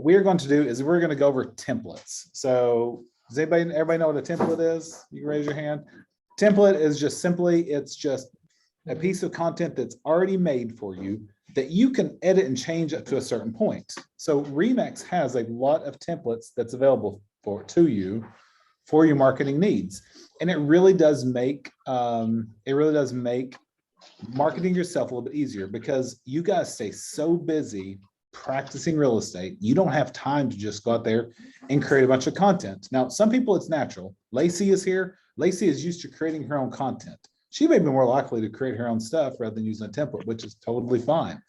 we're going to do is we're going to go over templates. So does everybody know what a template is? You can raise your hand. Template is just simply, it's just a piece of content that's already made for you that you can edit and change up to a certain point. So Remax has a lot of templates that's available to you for your marketing needs. And it really does make marketing yourself a little bit easier, because you guys stay so busy practicing real estate. You don't have time to just go out there and create a bunch of content. Now, some people it's natural. Lacey is here. Lacey is used to creating her own content. She may be more likely to create her own stuff rather than using a template, which is totally fine.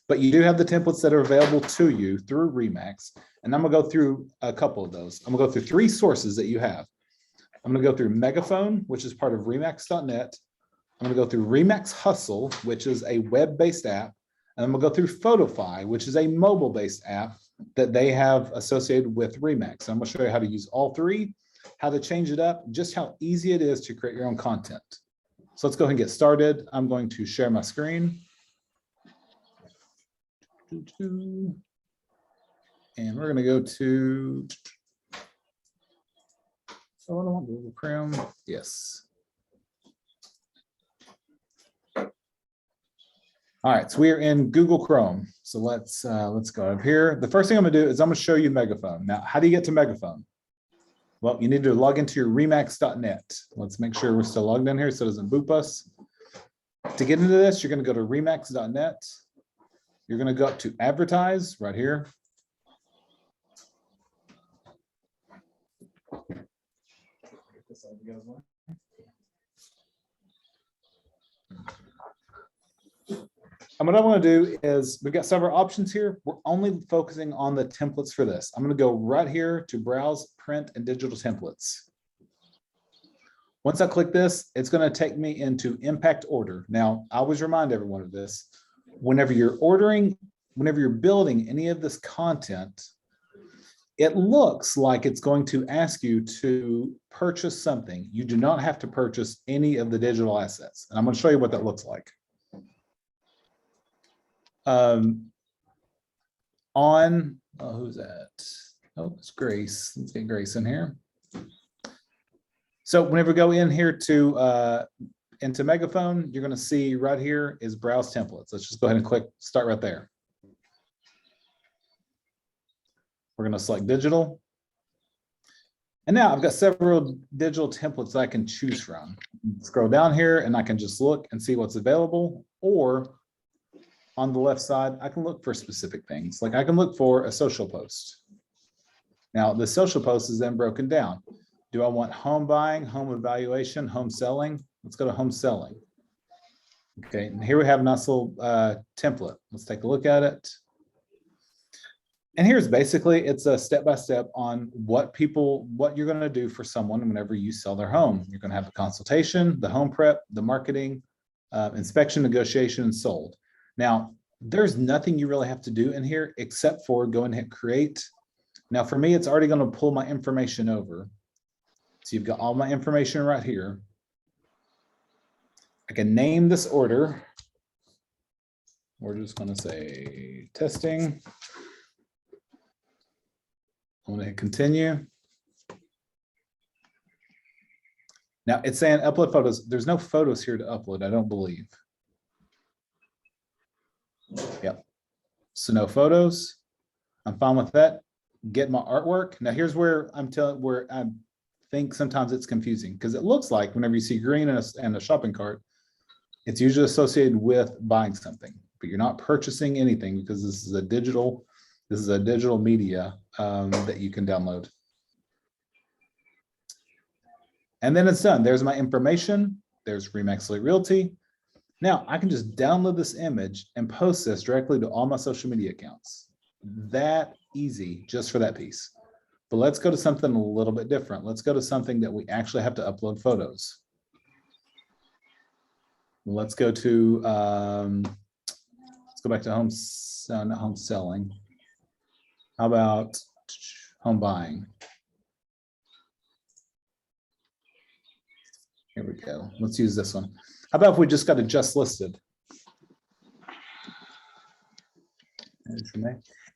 But you do have the templates that are available to you through Remax. And I'm gonna go through a couple of those. I'm gonna go through 3 sources that you have. I'm gonna go through Megaphone, which is part of Remax.net. I'm gonna go through Remax Hustle, which is a web-based app. And I'm gonna go through Photofy, which is a mobile-based app that they have associated with Remax. I'm gonna show you how to use all 3, how to change it up, just how easy it is to create your own content. So let's go ahead and get started. I'm going to share my screen. And we're gonna go to, oh, I don't want Google Chrome. Yes. All right, so we are in Google Chrome. So let's go up here. The first thing I'm gonna do is I'm gonna show you Megaphone. Now, how do you get to Megaphone? Well, you need to log into your Remax.net. Let's make sure we're still logged in here so it doesn't boop us. To get into this, you're gonna go to Remax.net. You're gonna go up to advertise right here. And what I want to do is, we've got several options here. We're only focusing on the templates for this. I'm going to go right here to browse, print, and digital templates. Once I click this, it's going to take me into impact order. Now, I always remind everyone of this. Whenever you're building any of this content, it looks like it's going to ask you to purchase something. You do not have to purchase any of the digital assets. And I'm going to show you what that looks like. Who's that? Oh, it's Grace. Let's get Grace in here. So whenever we go in here to into Megaphone, you're going to see right here is browse templates. Let's just go ahead and click start right there. We're going to select digital. And now I've got several digital templates that I can choose from. Scroll down here and I can just look and see what's available, or on the left side, I can look for specific things. Like I can look for a social post. Now the social post is then broken down. Do I want home buying, home evaluation, home selling? Let's go to home selling. Okay, and here we have a nice little template. Let's take a look at it. And here's basically, it's a step-by-step on what you're gonna do for someone whenever you sell their home. You're gonna have a consultation, the home prep, the marketing, inspection, negotiation, and sold. Now, there's nothing you really have to do in here except for go and hit create. Now, for me, it's already going to pull my information over. So you've got all my information right here. I can name this order. We're just going to say testing. I'm going to hit continue. Now, it's saying upload photos. There's no photos here to upload, I don't believe. Yep. So no photos. I'm fine with that. Get my artwork. Now here's where I think sometimes it's confusing, because it looks like whenever you see green and a shopping cart, it's usually associated with buying something, but you're not purchasing anything, because this is a digital media that you can download. And then it's done. There's my information. There's Remax Realty. Now I can just download this image and post this directly to all my social media accounts. That easy, just for that piece. But let's go to something a little bit different. Let's go to something that we actually have to upload photos. Let's go to, let's go back to home selling. How about home buying? Here we go. Let's use this one. How about if we just got it just listed?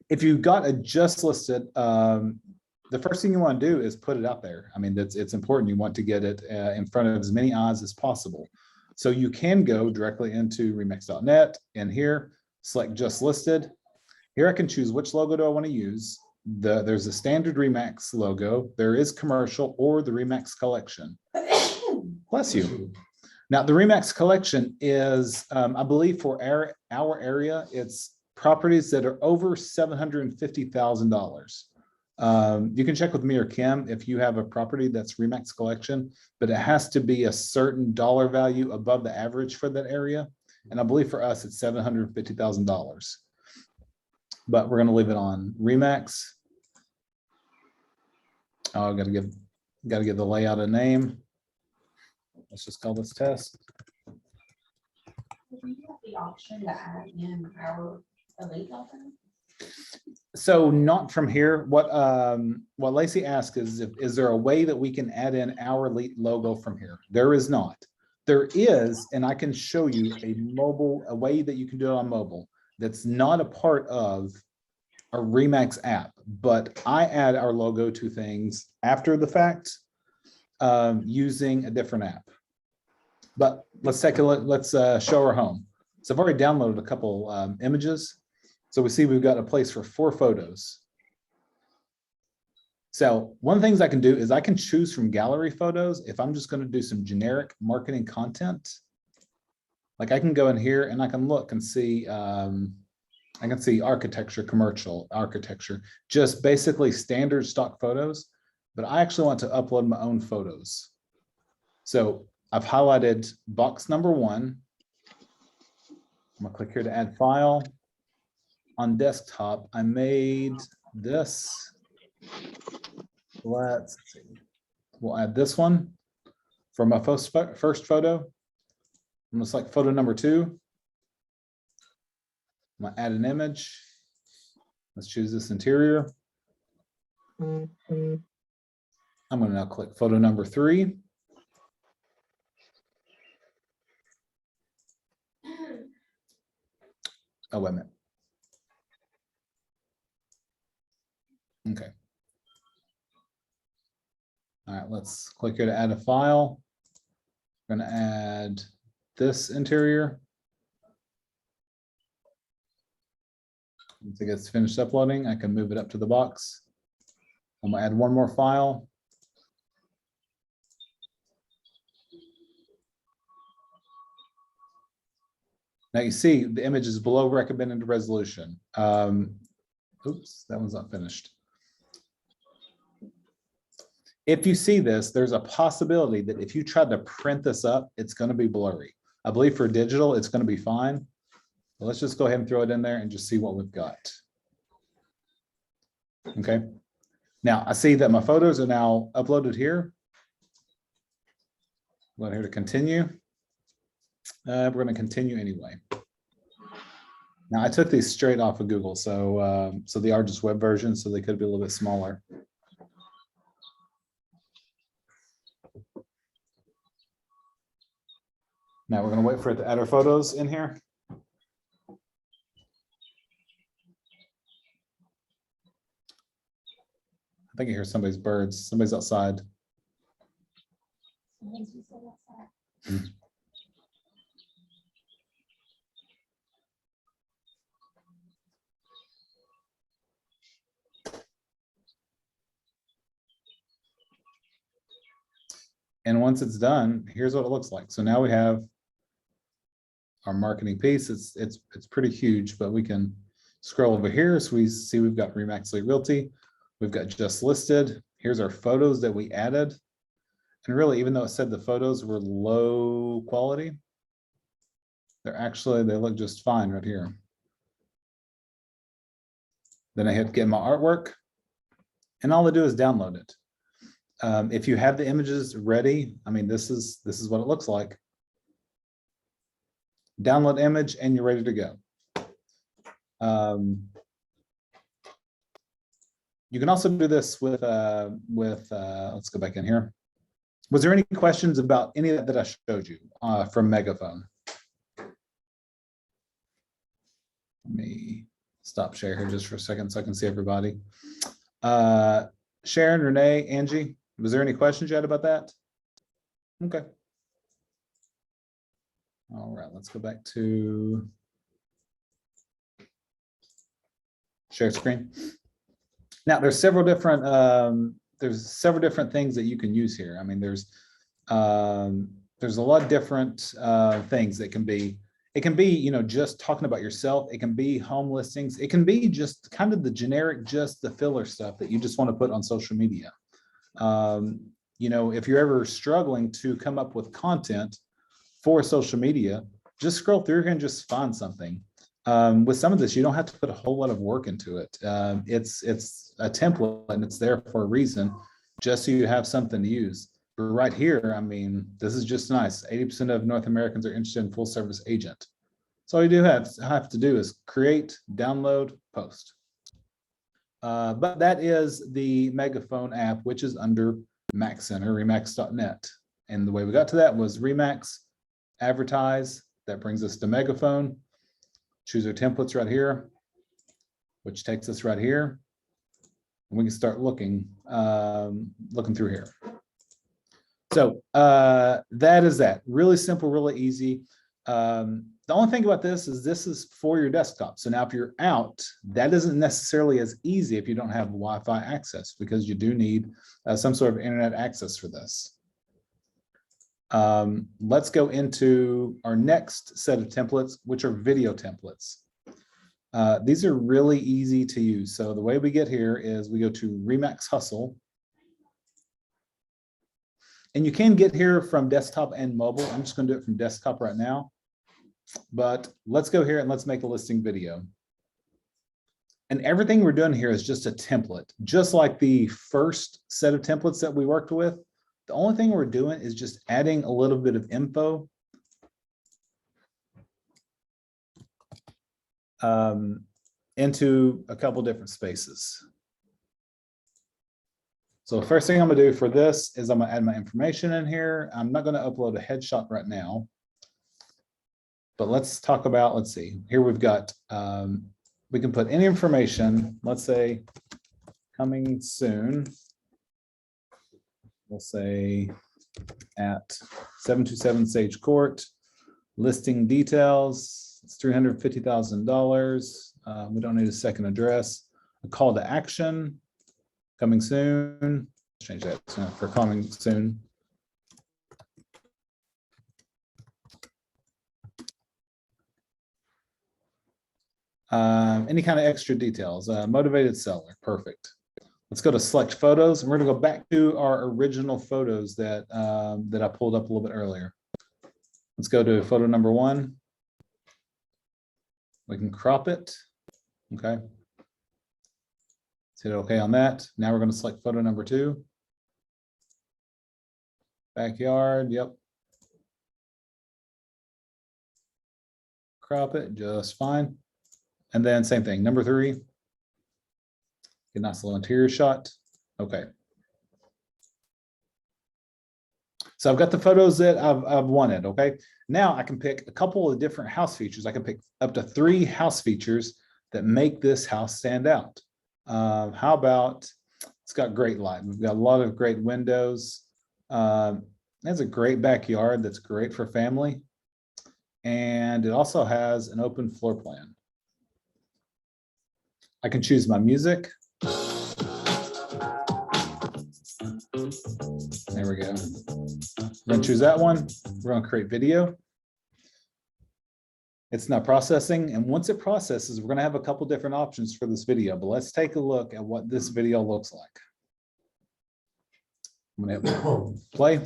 if you got a just listed, the first thing you want to do is put it out there. I mean, it's important. You want to get it in front of as many eyes as possible. So you can go directly into remax.net and here, select just listed. Here I can choose which logo do I want to use. There's a standard Remax logo. There is commercial or the Remax collection. Bless you. Now the Remax collection is, I believe for our area, it's properties that are over $750,000. You can check with me or Kim if you have a property that's Remax collection, but it has to be a certain dollar value above the average for that area. And I believe for us, it's $750,000. But we're going to leave it on Remax. Oh, got to give the layout a name. Let's just call this test. Do we have the option to add in our elite offering? So not from here. What Lacey asked is there a way that we can add in our elite logo from here? There is not. There is, and I can show you a way that you can do it on mobile. That's not a part of a Remax app, but I add our logo to things after the fact using a different app. But let's take a look. Let's show our home. So I've already downloaded a couple images. So we see we've got a place for 4 photos. So one of the things I can do is I can choose from gallery photos if I'm just going to do some generic marketing content. Like I can go in here and I can look and see, I can see architecture, commercial architecture, just basically standard stock photos, but I actually want to upload my own photos. So I've highlighted box number 1. I'm gonna click here to add file. On desktop, I made this. Let's see. We'll add this one for my first photo. I'm gonna select photo number 2. I'm gonna add an image. Let's choose this interior. I'm gonna now click photo number 3. Oh, wait a minute. Okay. All right, let's click here to add a file. I'm gonna add this interior. Once it gets finished uploading, I can move it up to the box. I'm gonna add one more file. Now you see the image is below recommended resolution. Oops, that one's not finished. If you see this, there's a possibility that if you try to print this up, it's going to be blurry. I believe for digital, it's going to be fine. But let's just go ahead and throw it in there and just see what we've got. Okay. Now I see that my photos are now uploaded here. Go here to continue. We're going to continue anyway. Now I took these straight off of Google, so so they are just web versions, so they could be a little bit smaller. Now we're going to wait for it to add our photos in here. I think I hear somebody's birds. Somebody's outside. And once it's done, here's what it looks like. So now we have our marketing piece. It's pretty huge, but we can scroll over here. So we see we've got Remax Realty. We've got just listed. Here's our photos that we added. And really, even though it said the photos were low quality, they look just fine right here. Then I hit get my artwork, and all I do is download it. If you have the images ready, I mean, this is what it looks like. Download image and you're ready to go. You can also do this with let's go back in here. Was there any questions about any of that I showed you from Megaphone? Let me stop share here just for a second so I can see everybody. Sharon, Renee, Angie, was there any questions you had about that? Okay. All right, let's go back to share screen. Now there's several different things that you can use here. I mean, there's a lot of different things that can be. It can be, you know, just talking about yourself. It can be home listings. It can be just kind of the generic, just the filler stuff that you just want to put on social media. You know, if you're ever struggling to come up with content for social media, just scroll through here and just find something. With some of this, you don't have to put a whole lot of work into it. It's a template and it's there for a reason, just so you have something to use. But right here, I mean, this is just nice. 80% of North Americans are interested in full service agent. So all you do have to do is create, download, post. But that is the Megaphone app, which is under Mac Center, remax.net. And the way we got to that was Remax, advertise. That brings us to Megaphone. Choose our templates right here, which takes us right here. And we can start looking through here. So that is that. Really simple, really easy. The only thing about this is for your desktop. So now if you're out, that isn't necessarily as easy if you don't have Wi-Fi access, because you do need some sort of internet access for this. Let's go into our next set of templates, which are video templates. These are really easy to use. So the way we get here is we go to Remax Hustle. And you can get here from desktop and mobile. I'm just going to do it from desktop right now. But let's go here and let's make a listing video. And everything we're doing here is just a template, just like the first set of templates that we worked with. The only thing we're doing is just adding a little bit of info into a couple different spaces. So the first thing I'm gonna do for this is I'm gonna add my information in here. I'm not gonna upload a headshot right now, but let's talk about, let's see, here we've got, we can put any information, let's say coming soon. We'll say at 727 Sage Court, listing details, it's $350,000. We don't need a second address. A call to action, coming soon. Let's change that for coming soon. Any kind of extra details, motivated seller, perfect. Let's go to select photos, and we're gonna go back to our original photos that that I pulled up a little bit earlier. Let's go to photo number 1. We can crop it, okay. Let's hit okay on that. Now we're gonna select photo number 2. Backyard, yep. Crop it just fine. And then same thing, number 3. Get a nice little interior shot. Okay. So I've got the photos that I've wanted, okay? Now I can pick a couple of different house features. I can pick up to 3 house features that make this house stand out. How about, it's got great light. We've got a lot of great windows. It has a great backyard that's great for family. And it also has an open floor plan. I can choose my music. There we go. We're gonna choose that one. We're gonna create video. It's not processing, and once it processes, we're gonna have a couple different options for this video, but let's take a look at what this video looks like. I'm gonna hit play.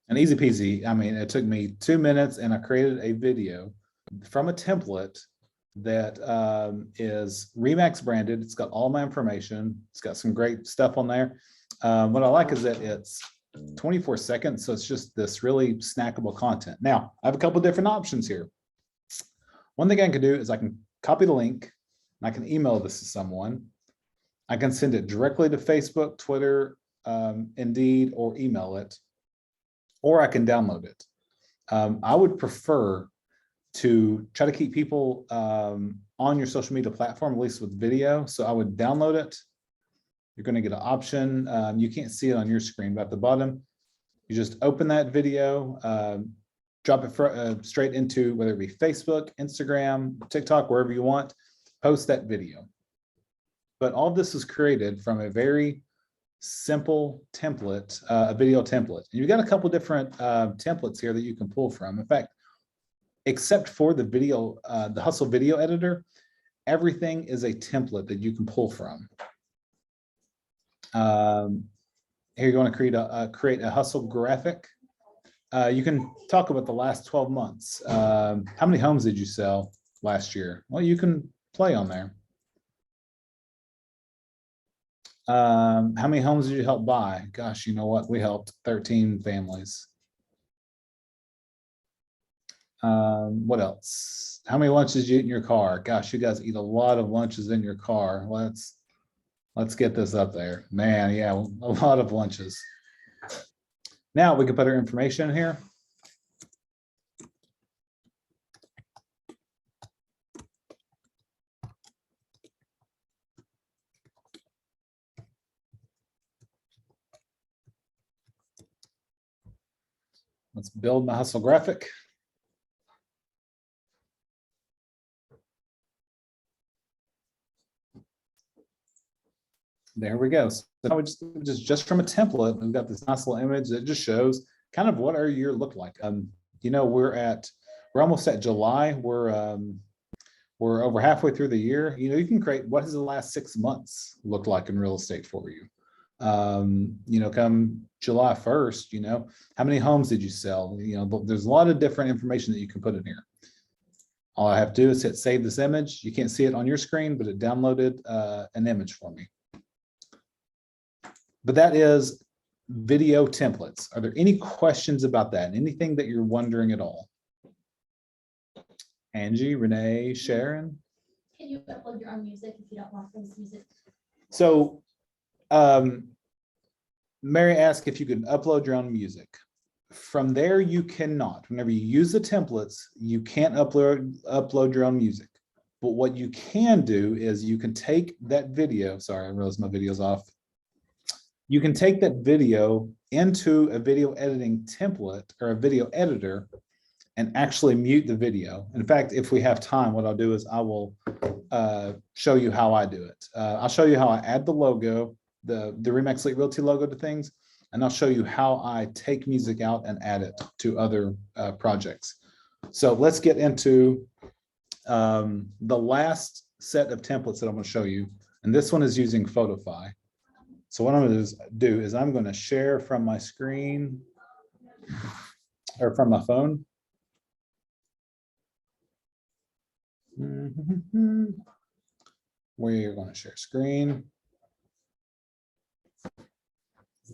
And easy peasy. I mean, it took me 2 minutes and I created a video from a template that is Remax branded. It's got all my information. It's got some great stuff on there. What I like is that it's 24 seconds. So it's just this really snackable content. Now, I have a couple different options here. One thing I can do is I can copy the link and I can email this to someone. I can send it directly to Facebook, Twitter, Indeed, or email it, or I can download it. I would prefer to try to keep people on your social media platform, at least with video. So I would download it. You're going to get an option. You can't see it on your screen, but at the bottom, you just open that video, drop it straight into whether it be Facebook, Instagram, TikTok, wherever you want, post that video. But all of this is created from a very simple template, a video template. And you've got a couple different templates here that you can pull from. In fact, except for the video, the Hustle video editor, everything is a template that you can pull from. Here you want to create a Hustle graphic. You can talk about the last 12 months. How many homes did you sell last year? Well, you can play on there. How many homes did you help buy? Gosh, you know what? We helped 13 families. What else? How many lunches did you eat in your car? Gosh, you guys eat a lot of lunches in your car. Let's get this up there. Man, yeah, a lot of lunches. Now we can put our information in here. Let's build my Hustle graphic. There we go. So now we just from a template, we've got this nice little image that just shows kind of what our year looked like. You know, we're almost at July. We're over halfway through the year. You know, you can create what has the last 6 months looked like in real estate for you. You know, come July 1st, you know, how many homes did you sell? You know, there's a lot of different information that you can put in here. All I have to do is hit save this image. You can't see it on your screen, but it downloaded an image for me. But that is video templates. Are there any questions about that? Anything that you're wondering at all? Angie, Renee, Sharon? Can you upload your own music if you don't want this music? So Mary asked if you could upload your own music. From there, you cannot. Whenever you use the templates, you can't upload your own music. But what you can do is you can take that video. Sorry, I realized my video's off. You can take that video into a video editing template or a video editor and actually mute the video. In fact, if we have time, what I'll do is I will show you how I do it. I'll show you how I add the logo, the Remax Elite Realty logo to things, and I'll show you how I take music out and add it to other projects. So let's get into the last set of templates that I'm going to show you. And this one is using Photify. So what I'm going to do is I'm going to share from my screen or from my phone. We're going to share screen.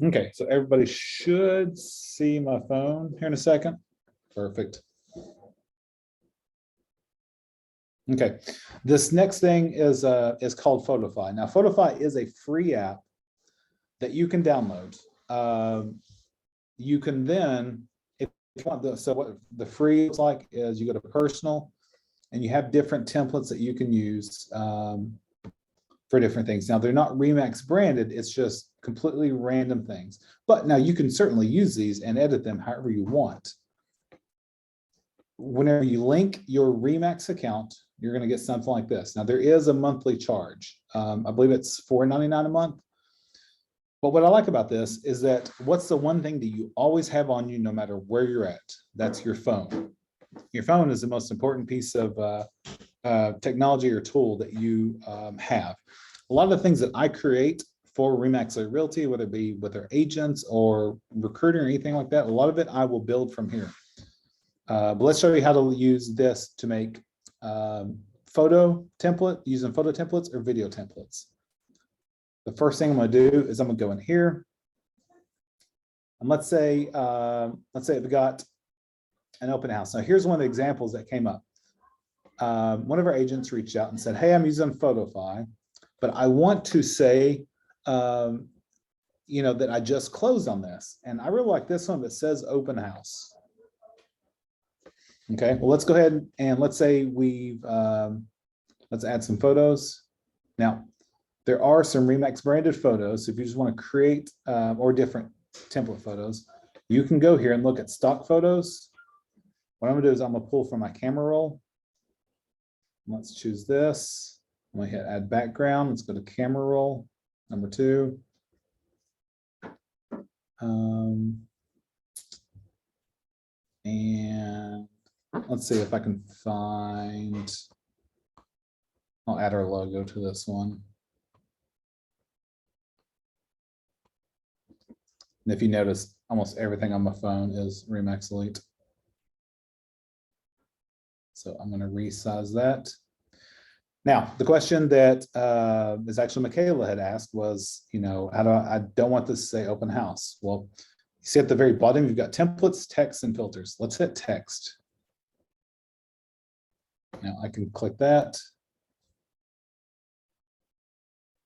Okay, so everybody should see my phone here in a second. Perfect. Okay, this next thing is called Photify. Now, Photify is a free app that you can download. You can then, if you want so what the free looks like is you go to personal and you have different templates that you can use for different things. Now they're not Remax branded, it's just completely random things. But now you can certainly use these and edit them however you want. Whenever you link your Remax account, you're gonna get something like this. Now there is a monthly charge. I believe it's $4.99 a month. But what I like about this is that what's the one thing that you always have on you no matter where you're at? That's your phone. Your phone is the most important piece of technology or tool that you have. A lot of the things that I create for Remax Elite Realty, whether it be with our agents or recruiting or anything like that, a lot of it I will build from here. But let's show you how to use this to make photo template, using photo templates or video templates. The first thing I'm going to do is I'm going to go in here. And let's say we got an open house. Now here's one of the examples that came up. One of our agents reached out and said, hey, I'm using Photofy, but I want to say, that I just closed on this. And I really like this one that says open house. Okay, well, let's go ahead and let's say let's add some photos. Now, there are some Remax branded photos. So if you just want to create or different template photos, you can go here and look at stock photos. What I'm gonna do is I'm gonna pull from my camera roll. Let's choose this. I'm gonna hit add background. Let's go to camera roll, number 2. And let's see if I can find, I'll add our logo to this one. And if you notice, almost everything on my phone is Remax Elite. So I'm going to resize that. Now, the question that is actually Michaela had asked was, how do I don't want this to say open house. Well, you see at the very bottom, you've got templates, text, and filters. Let's hit text. Now I can click that.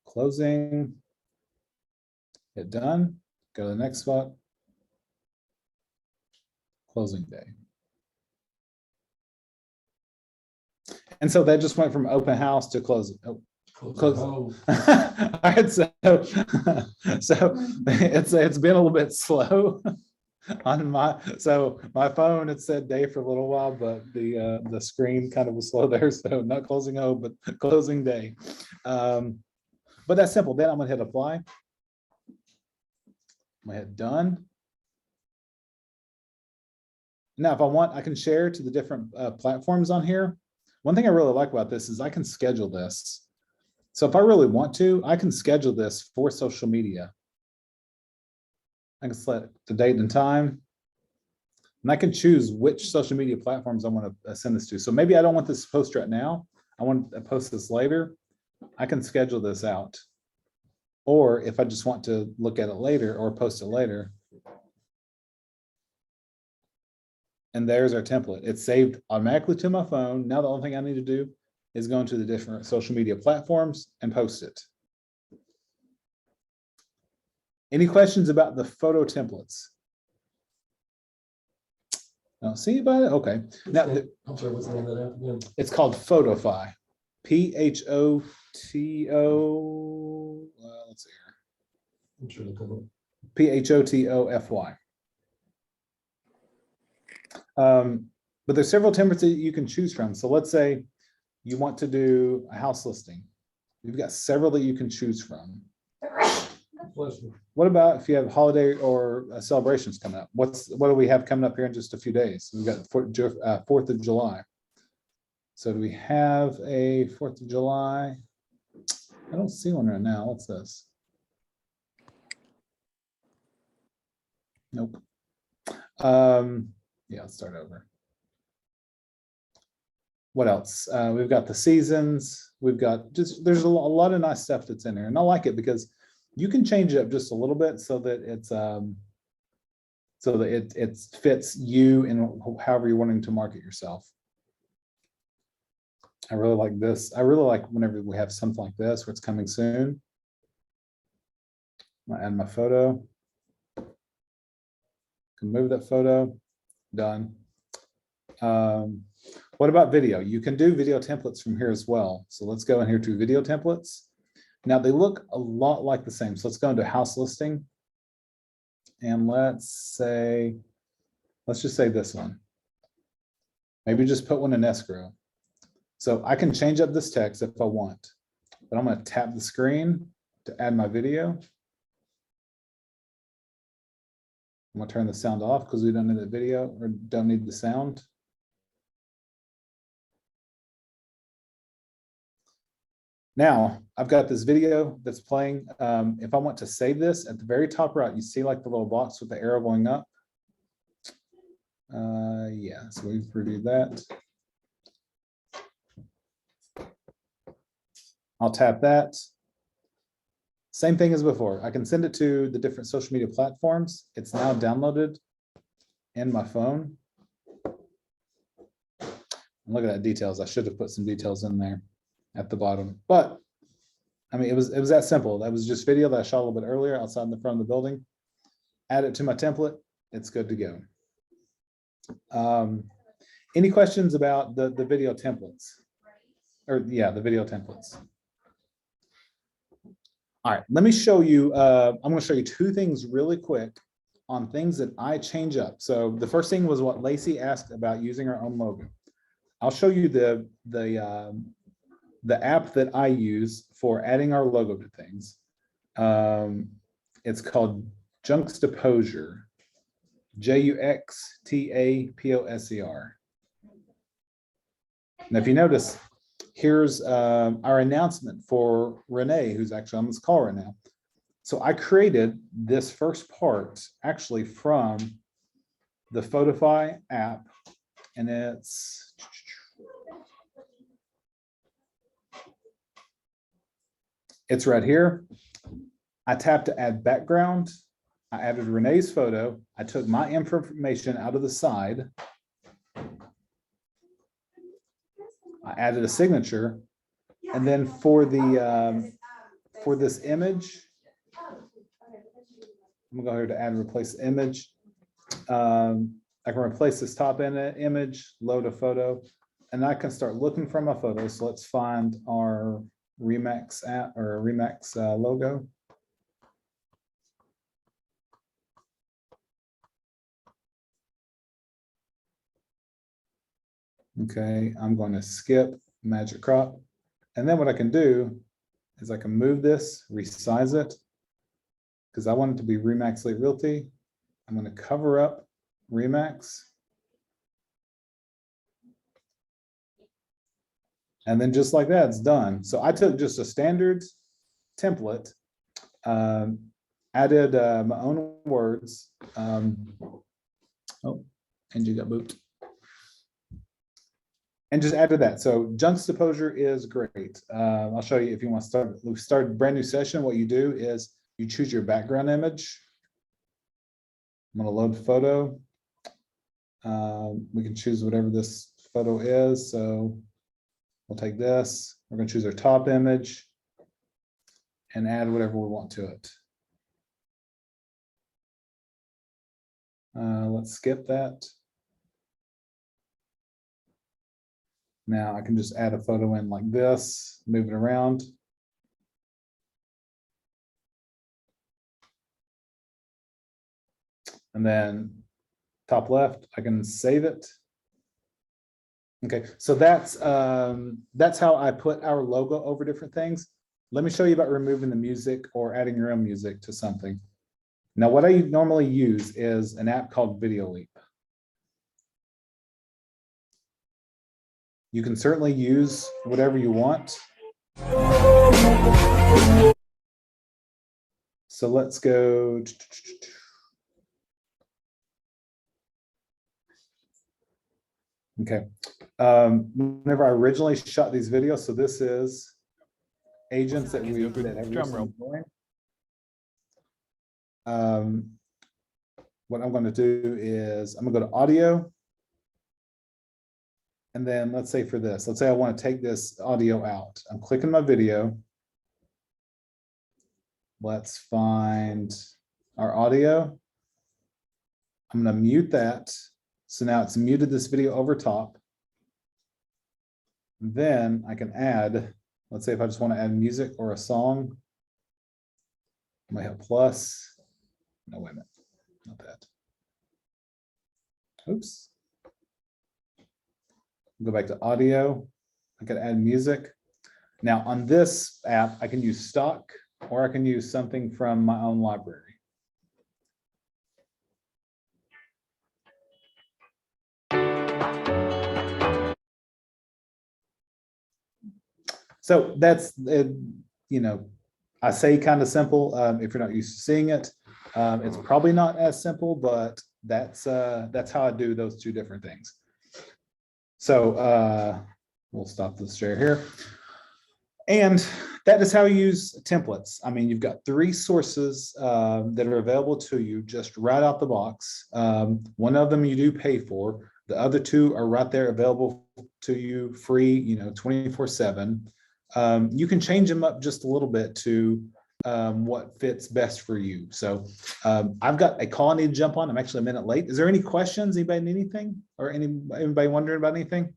Closing. Hit done. Go to the next spot. Closing day. And so that just went from open house to closing. Oh, close. All right, so it's been a little bit slow on my phone. It said day for a little while, but the screen kind of was slow there. So not closing O, but closing day. But that's simple. Then I'm gonna hit apply. I'm gonna hit done. Now, if I want, I can share to the different platforms on here. One thing I really like about this is I can schedule this. So if I really want to, I can schedule this for social media. I can select the date and time, and I can choose which social media platforms I want to send this to. So maybe I don't want this post right now. I want to post this later. I can schedule this out. Or if I just want to look at it later or post it later. And there's our template. It's saved automatically to my phone. Now the only thing I need to do is go into the different social media platforms and post it. Any questions about the photo templates? No, see about it? Okay. Now, I'm sorry, what's the name of that app again? it's called Photofy. P-H-O-T-O. Let's see here. I'm sure it'll come up. P-H-O-T-O-F-Y. But there's several templates that you can choose from. So let's say you want to do a house listing. You've got several that you can choose from. Bless you. What about if you have holiday or celebrations coming up? What do we have coming up here in just a few days? We've got 4th of July. So do we have a 4th of July? I don't see one right now. What's this? Nope. Yeah, let's start over. What else? We've got the seasons. We've got there's a lot of nice stuff that's in there, and I like it because you can change it up just a little bit so that it's it fits you and however you're wanting to market yourself. I really like this. I really like whenever we have something like this where it's coming soon. I'm gonna add my photo. Can move that photo. Done. What about video? You can do video templates from here as well. So let's go in here to video templates. Now they look a lot like the same. So let's go into house listing. And let's just say this one. Maybe just put one in escrow. So I can change up this text if I want, but I'm going to tap the screen to add my video. I'm going to turn the sound off because we don't need the video or don't need the sound. Now I've got this video that's playing. If I want to save this at the very top right, you see like the little box with the arrow going up. Yeah, so we've reviewed that. I'll tap that, Same thing as before. I can send it to the different social media platforms. It's now downloaded in my phone. Look at that details. I should have put some details in there at the bottom, but I mean, it was that simple. That was just video that I shot a little bit earlier outside in the front of the building. Add it to my template. It's good to go. Any questions about the video templates? Or yeah, the video templates. All right, let me show you. I'm going to show you two things really quick on things that I change up. So the first thing was what Lacey asked about using our own logo. I'll show you the app that I use for adding our logo to things. It's called Juxtaposer, Juxtaposer. Now, if you notice, here's our announcement for Renee, who's actually on this call right now. So I created this first part actually from the Photify app, and it's right here. I tapped to add background. I added Renee's photo. I took my information out of the side. I added a signature. And then for the for this image, I'm gonna go here to add and replace image. I can replace this top image, load a photo, and I can start looking for my photos. So let's find our Remax app or Remax logo. Okay, I'm going to skip Magic Crop. And then what I can do is I can move this, resize it, because I want it to be Remax Elite Realty. I'm going to cover up Remax. And then just like that, it's done. So I took just a standard template, added my own words. Oh, and you got booped. And just added that. So Juxtaposer is great. I'll show you if you want to start a brand new session. What you do is you choose your background image. I'm going to load the photo. We can choose whatever this photo is. So we'll take this. We're going to choose our top image and add whatever we want to it. Let's skip that. Now I can just add a photo in like this, move it around. And then top left, I can save it. Okay, so that's how I put our logo over different things. Let me show you about removing the music or adding your own music to something. Now, what I normally use is an app called Video Leap. You can certainly use whatever you want. So let's go. Okay. Whenever I originally shot these videos, so this is agents that we have what I'm going to do is I'm going to go to audio. And then let's say for this, let's say I want to take this audio out. I'm clicking my video. Let's find our audio. I'm going to mute that. So now it's muted this video over top. Then I can add, let's say if I just want to add music or a song, I might hit plus. No, wait a minute, not that. Oops. Go back to audio. I can add music. Now on this app, I can use stock or I can use something from my own library. So that's, you know, I say kind of simple. If you're not used to seeing it, it's probably not as simple, but that's how I do those two different things. So we'll stop this share here. And that is how you use templates. I mean, you've got three sources that are available to you just right out the box. One of them you do pay for. The other two are right there available to you free, 24/7. You can change them up just a little bit to what fits best for you. So I've got a call I need to jump on. I'm actually a minute late. Is there any questions? Anybody need anything? Or anybody wondering about anything?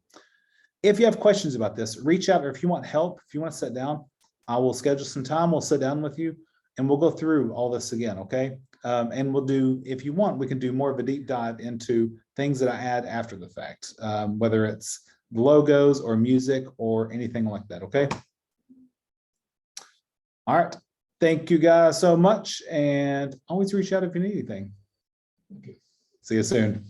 If you have questions about this, reach out, or if you want help, if you want to sit down, I will schedule some time. We'll sit down with you and we'll go through all this again. Okay. And we'll do, if you want, we can do more of a deep dive into things that I add after the fact, whether it's logos or music or anything like that. Okay. All right. Thank you guys so much. And always reach out if you need anything. See you soon.